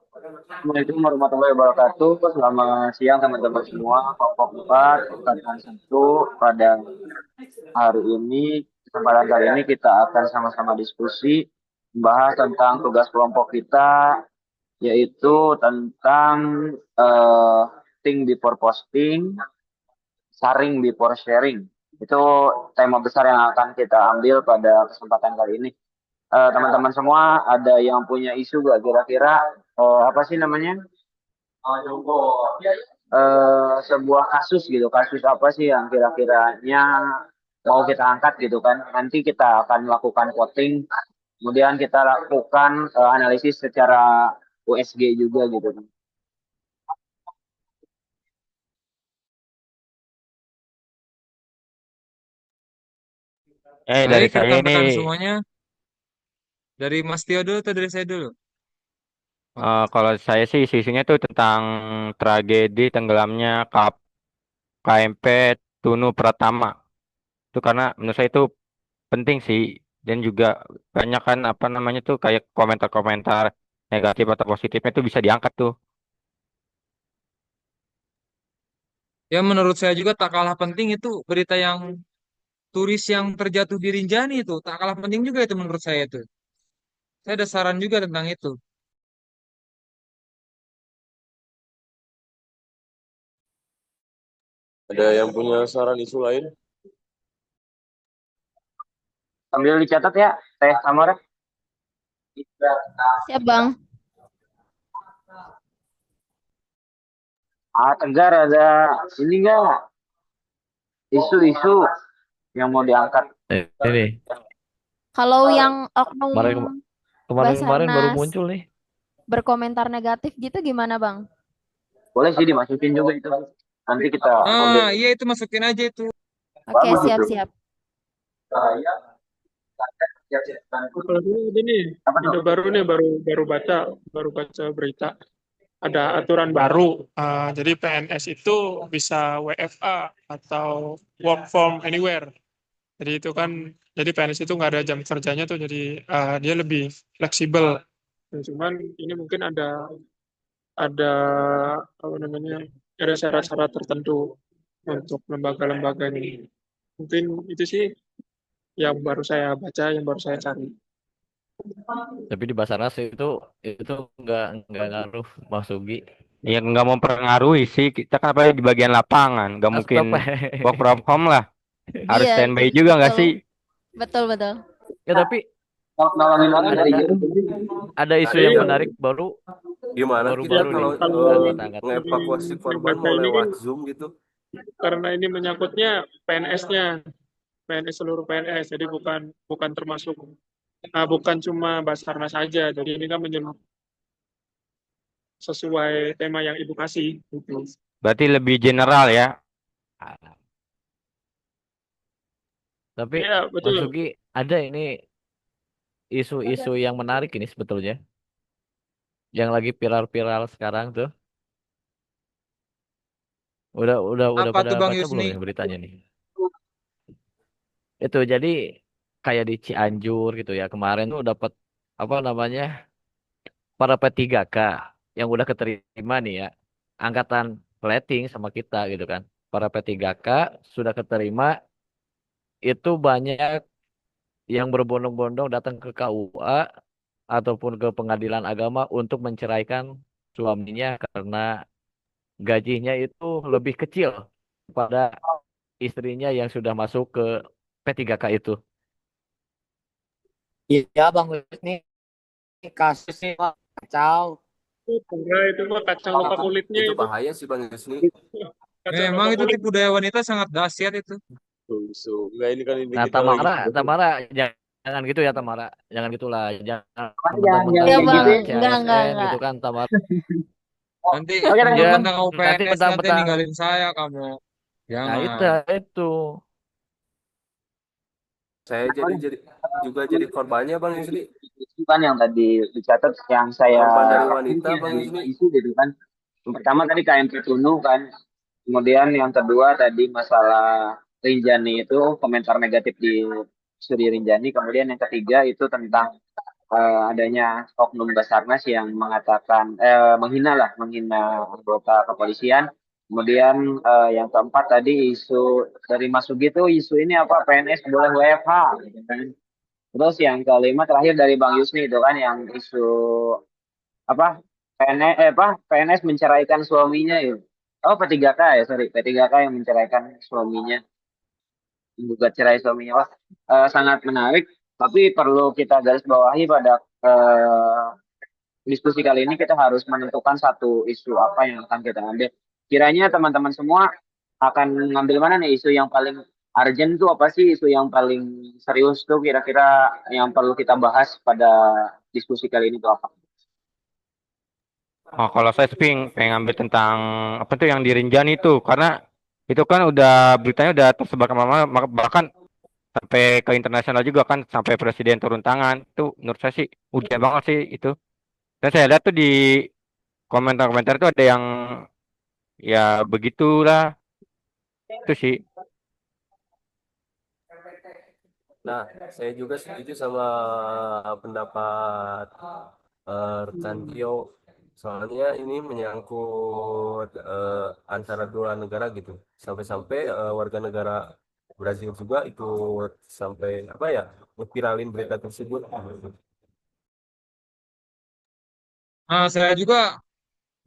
Assalamualaikum warahmatullahi wabarakatuh. Selamat siang teman-teman semua. Kelompok 4, angkatan 1. Pada hari ini, kesempatan kali ini kita akan sama-sama diskusi membahas tentang tugas kelompok kita, yaitu tentang eh, think before posting, sharing before sharing. Itu tema besar yang akan kita ambil pada kesempatan kali ini. Teman-teman semua ada yang punya isu gak kira-kira apa sih namanya? Sebuah kasus gitu, kasus apa sih yang kira-kiranya mau kita angkat gitu kan. Nanti kita akan melakukan voting, kemudian kita lakukan analisis secara USG juga gitu kan. Dari Baik, saya ini rekan-rekan semuanya, dari Mas Tio dulu atau dari saya dulu? Oh, kalau saya sih isunya tuh tentang tragedi tenggelamnya KMP Tunu Pratama. Itu karena menurut saya itu penting sih, dan juga banyak kan apa namanya tuh kayak komentar-komentar negatif atau positifnya tuh bisa diangkat tuh. ya menurut saya juga tak kalah penting itu berita yang turis yang terjatuh di Rinjani itu. Tak kalah penting juga itu menurut saya itu. Saya ada saran juga tentang itu. Ada yang punya saran isu lain? Sambil dicatat ya, Teh Samara. Siap, Bang. Tegar ada ini enggak isu-isu yang mau diangkat? Ini Kalau yang oknum kemarin kemarin baru Basarnas muncul nih. berkomentar negatif gitu gimana, Bang? Boleh sih dimasukin juga itu. Nanti kita ambil. Iya itu masukin aja itu. Oke, Bagus itu. siap-siap. Apalagi ini Apa tuh? ada baru nih baru baca berita ada aturan baru. Jadi PNS itu bisa WFA atau work from anywhere. Jadi itu kan jadi PNS itu nggak ada jam kerjanya tuh jadi dia lebih fleksibel. Nah, cuman ini mungkin ada apa namanya ada syarat-syarat tertentu untuk lembaga-lembaga ini. Mungkin itu sih yang baru saya baca, yang baru saya cari. Tapi di Basarnas itu nggak ngaruh Mas Sugi. Ya nggak mempengaruhi sih. Kita kan apa di bagian lapangan, nggak mungkin Stop. work from home lah. Harus Iya, standby juga nggak betul. sih? Betul, betul. Ya tapi Nolongin orang ada dari jauh. ada isu yang Iya, menarik baru Gimana baru kita baru nih. kalau kalau Angkat-angkat. dari ngevakuasi yang korban baca mau ini kan lewat Zoom gitu? karena ini menyangkutnya PNS-nya, PNS seluruh PNS, jadi bukan bukan termasuk bukan cuma Basarnas saja, jadi ini kan menyeluruh sesuai tema yang Ibu kasih. Gitu. Berarti lebih general ya. Tapi Iya, Mas betul. Sugi ada ini isu-isu yang menarik ini sebetulnya. Yang lagi viral-viral sekarang tuh. Udah Apa pada tuh Bang baca belum Yusni? ya beritanya nih? Itu jadi kayak di Cianjur gitu ya. Kemarin tuh dapat apa namanya? Para P3K yang udah keterima nih ya. Angkatan plating sama kita gitu kan. Para P3K sudah keterima itu banyak yang berbondong-bondong datang ke KUA ataupun ke pengadilan agama untuk menceraikan suaminya karena gajinya itu lebih kecil pada istrinya yang sudah masuk ke P3K itu. Iya Bang Wisni, kasusnya Wah, kacau. Karena itu mah kacang lupa kulitnya Itu itu. bahaya sih Bang Yusni. Kacang Memang lupa itu kulit. tipu daya wanita sangat dahsyat itu. So, enggak ini kan ini Nah, kita lagi Tamara, jangan gitu ya Tamara, jangan gitulah, jangan Makanya jangan mentang-mentang Iya, kayak Bang. gitu kita ya. Enggak, CSN enggak. gitu kan Tamara. Nanti Oke teman-teman. mentang-mentang kamu Nanti PNS nanti mentang-mentang, ninggalin saya kamu. nah itu Jangan. itu. saya jadi juga jadi korbannya Bang Yusni. Itu kan yang tadi dicatat yang saya Korban dari ini wanita sih Bang dari Yusni. isu gitu kan. Yang pertama tadi KMP Tunu kan. Kemudian yang kedua tadi masalah Rinjani itu komentar negatif di studi Rinjani. Kemudian yang ketiga itu tentang adanya oknum Basarnas yang mengatakan menghina anggota kepolisian. Kemudian yang keempat tadi isu dari Mas Sugi itu isu ini apa PNS boleh WFH gitu kan. Terus yang kelima terakhir dari Bang Yusni itu kan yang isu apa PNS menceraikan suaminya itu. Oh P3K ya sorry P3K yang menceraikan suaminya menggugat cerai suaminya. Wah, sangat menarik. Tapi perlu kita garis bawahi pada eh, diskusi kali ini kita harus menentukan satu isu apa yang akan kita ambil. Kiranya teman-teman semua akan ngambil mana nih isu yang paling urgent tuh apa sih isu yang paling serius tuh kira-kira yang perlu kita bahas pada diskusi kali ini tuh apa? Oh, kalau saya sih pengen ngambil tentang apa tuh yang di Rinjani itu, karena itu kan udah beritanya udah tersebar kemana-mana, bahkan sampai ke internasional juga kan, sampai presiden turun tangan. Itu menurut saya sih udah banget sih itu. Dan saya lihat tuh di komentar-komentar tuh ada yang ya begitulah, itu sih. Nah, saya juga setuju sama pendapat rekan Tio. Soalnya ini menyangkut antara dua negara gitu. Sampai-sampai warga negara Brazil juga ikut sampai apa ya, viralin berita tersebut. Nah, saya juga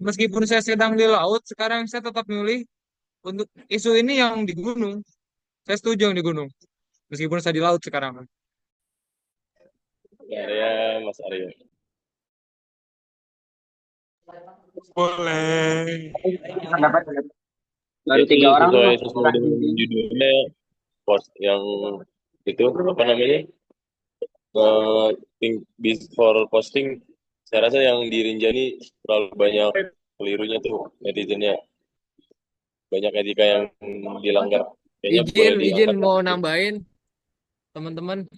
meskipun saya sedang di laut, sekarang saya tetap milih untuk isu ini yang di gunung. Saya setuju yang di gunung, meskipun saya di laut sekarang. Arya, Mas Arya. Boleh. Pendapat baru Itu 3 orang tuh sesuai dengan judulnya post yang itu apa namanya? Think before posting. Saya rasa yang di Rinjani terlalu banyak kelirunya tuh netizennya. Banyak etika yang dilanggar. Kayaknya boleh Izin diangkat. mau nambahin teman-teman.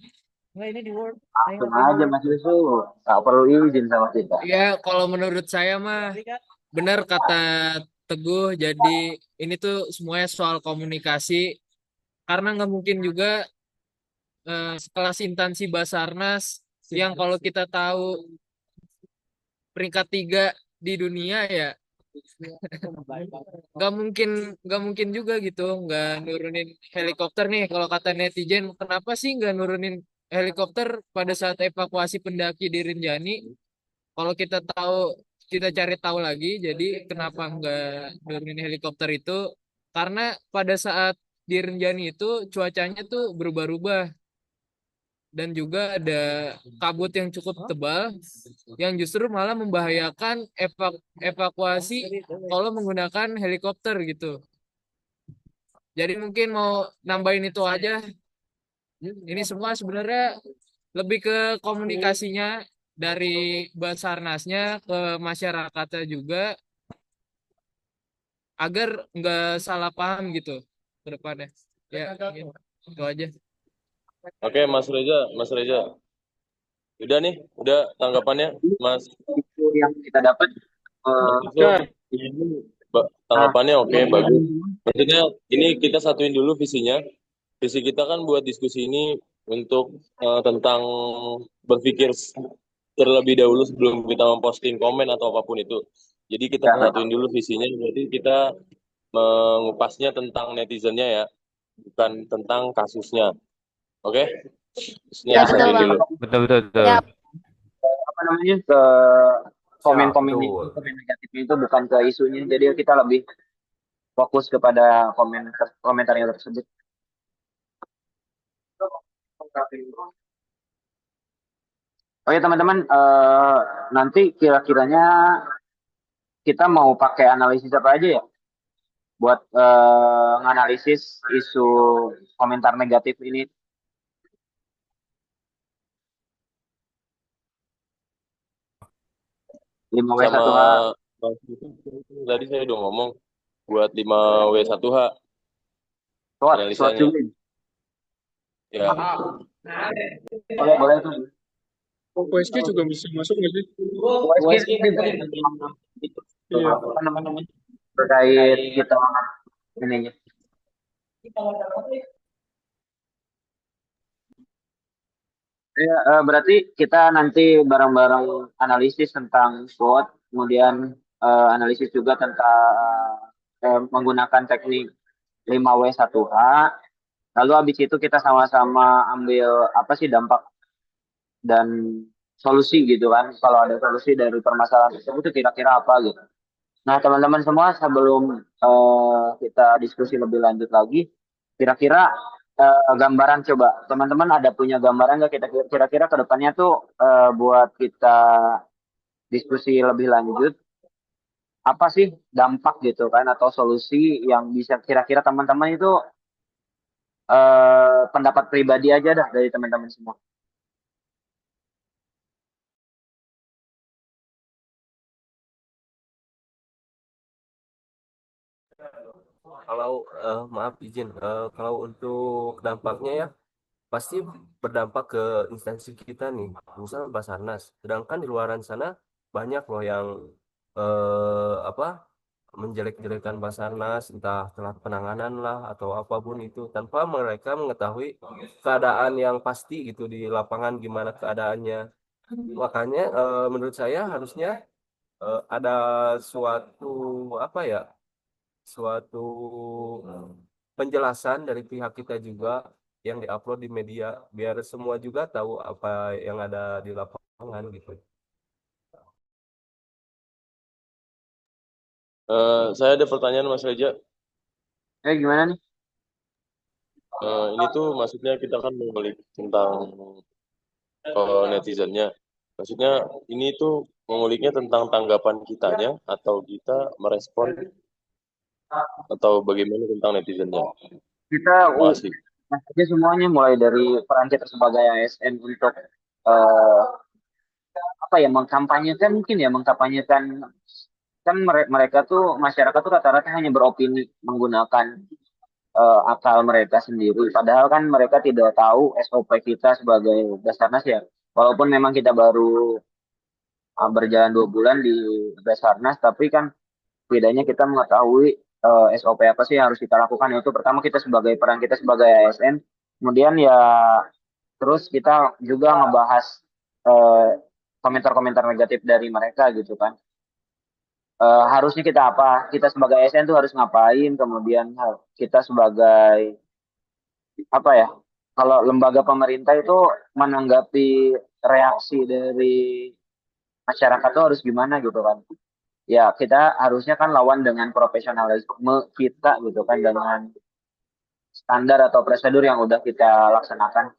langsung aja Mas Yusuf. Tak perlu izin sama kita. Ya, kalau menurut saya mah benar kata Teguh. Jadi ini tuh semuanya soal komunikasi. Karena nggak mungkin juga sekelas instansi Basarnas yang kalau kita tahu peringkat 3 di dunia ya nggak mungkin juga gitu nggak nurunin helikopter nih kalau kata netizen kenapa sih nggak nurunin helikopter pada saat evakuasi pendaki di Rinjani kalau kita cari tahu lagi jadi kenapa nggak nurunin helikopter itu karena pada saat di Rinjani itu cuacanya tuh berubah-ubah dan juga ada kabut yang cukup tebal yang justru malah membahayakan evakuasi kalau menggunakan helikopter gitu. Jadi mungkin mau nambahin itu aja. Ini semua sebenarnya lebih ke komunikasinya dari Basarnasnya ke masyarakatnya juga agar nggak salah paham gitu ke depannya. Ya, gitu. Itu aja. Oke, Mas Reza. Udah nih, udah tanggapannya, Mas. Itu yang kita dapat Mas eh, Yusuf. nah, Tanggapannya oke, bagus. Maksudnya ini kita satuin dulu visinya. Visi kita kan buat diskusi ini untuk tentang berpikir terlebih dahulu sebelum kita memposting komen atau apapun itu. Jadi kita ya, satuin dulu visinya. Berarti kita mengupasnya tentang netizennya ya, bukan tentang kasusnya. Oke? Ini Ya, betul, disatuin Bang. dulu. Betul betul betul. Ya, apa namanya ke komen-komen itu, betul. komen negatifnya itu bukan ke isunya. Jadi kita lebih fokus kepada komentarnya tersebut. Oke teman-teman, nanti kira-kiranya kita mau pakai analisis apa aja ya buat nganalisis isu komentar negatif ini. 5W1H. Sama tadi saya udah ngomong buat 5W1H SWOT analisanya. juga. Ya, Boleh, boleh tuh. OSG juga bisa masuk nggak sih? OSG Iya. apa namanya terkait kita ininya. Ya, berarti kita nanti bareng-bareng analisis tentang SWOT, kemudian analisis juga tentang menggunakan teknik 5W1H. Lalu habis itu kita sama-sama ambil apa sih dampak dan solusi gitu kan. Kalau ada solusi dari permasalahan tersebut itu kira-kira apa gitu. Nah, teman-teman semua sebelum kita diskusi lebih lanjut lagi, kira-kira gambaran coba teman-teman ada punya gambaran nggak kita kira-kira ke depannya tuh buat kita diskusi lebih lanjut apa sih dampak gitu kan atau solusi yang bisa kira-kira teman-teman itu pendapat pribadi aja dah dari teman-teman semua. Kalau maaf izin, kalau untuk dampaknya ya pasti berdampak ke instansi kita nih, misalnya Basarnas. Sedangkan di luaran sana banyak loh yang apa menjelek-jelekan Basarnas, entah telat penanganan lah atau apapun itu, tanpa mereka mengetahui keadaan yang pasti gitu di lapangan gimana keadaannya. Makanya menurut saya harusnya ada suatu apa ya, suatu penjelasan dari pihak kita juga yang diupload di media biar semua juga tahu apa yang ada di lapangan gitu. Saya ada pertanyaan Mas Reja. Gimana nih? Ini tuh maksudnya kita kan mengulik tentang netizennya. Maksudnya ini tuh menguliknya tentang tanggapan kitanya atau kita merespon atau bagaimana tentang netizennya. Kita Makasih. aja semuanya mulai dari peran kita sebagai ASN untuk eh, apa ya mengkampanyekan mungkin ya mengkampanyekan kan mereka tuh masyarakat tuh rata-rata hanya beropini menggunakan akal mereka sendiri. Padahal kan mereka tidak tahu SOP kita sebagai Basarnas ya. Walaupun memang kita baru berjalan 2 bulan di Basarnas, tapi kan bedanya kita mengetahui SOP apa sih yang harus kita lakukan. Itu pertama kita sebagai peran kita sebagai ASN. Kemudian ya terus kita juga ngebahas eh, komentar-komentar negatif dari mereka gitu kan. Harusnya kita apa? Kita sebagai ASN tuh harus ngapain? Kemudian kita sebagai apa ya? Kalau lembaga pemerintah itu menanggapi reaksi dari masyarakat tuh harus gimana gitu kan? Ya kita harusnya kan lawan dengan profesionalisme kita gitu kan dengan standar atau prosedur yang udah kita laksanakan.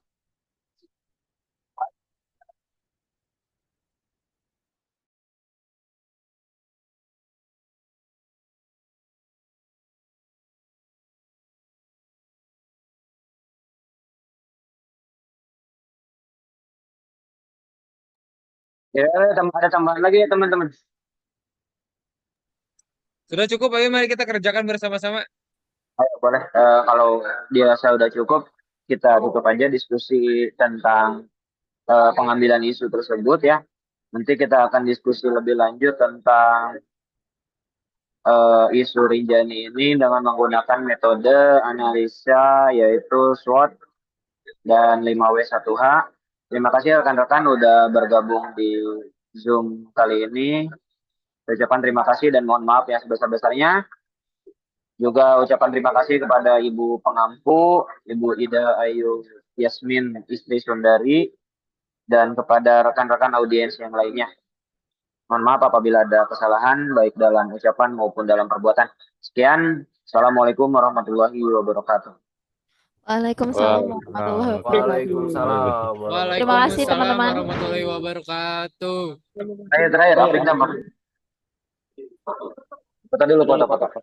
Ya, ada tambahan lagi ya teman-teman. Sudah cukup, ayo mari kita kerjakan bersama-sama. Ayo, boleh. Kalau dirasa udah cukup, kita tutup aja diskusi tentang pengambilan isu tersebut ya. Nanti kita akan diskusi lebih lanjut tentang isu Rinjani ini dengan menggunakan metode analisa yaitu SWOT dan 5W1H. Terima kasih rekan-rekan udah bergabung di Zoom kali ini. Saya ucapkan terima kasih dan mohon maaf yang sebesar-besarnya. Juga ucapan terima kasih kepada Ibu Pengampu, Ibu Ida Ayu Yasmin, istri Sundari, dan kepada rekan-rekan audiens yang lainnya. Mohon maaf apabila ada kesalahan, baik dalam ucapan maupun dalam perbuatan. Sekian, Assalamualaikum warahmatullahi wabarakatuh. Waalaikumsalam warahmatullahi wabarakatuh. Waalaikumsalam Terima kasih Waalaikumsalam teman-teman. warahmatullahi wabarakatuh. Terakhir, Aprik dampak. Foto dulu, foto-foto.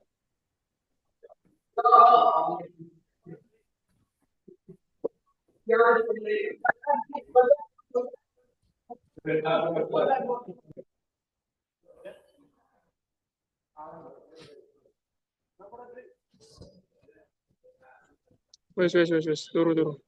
Wes, turu.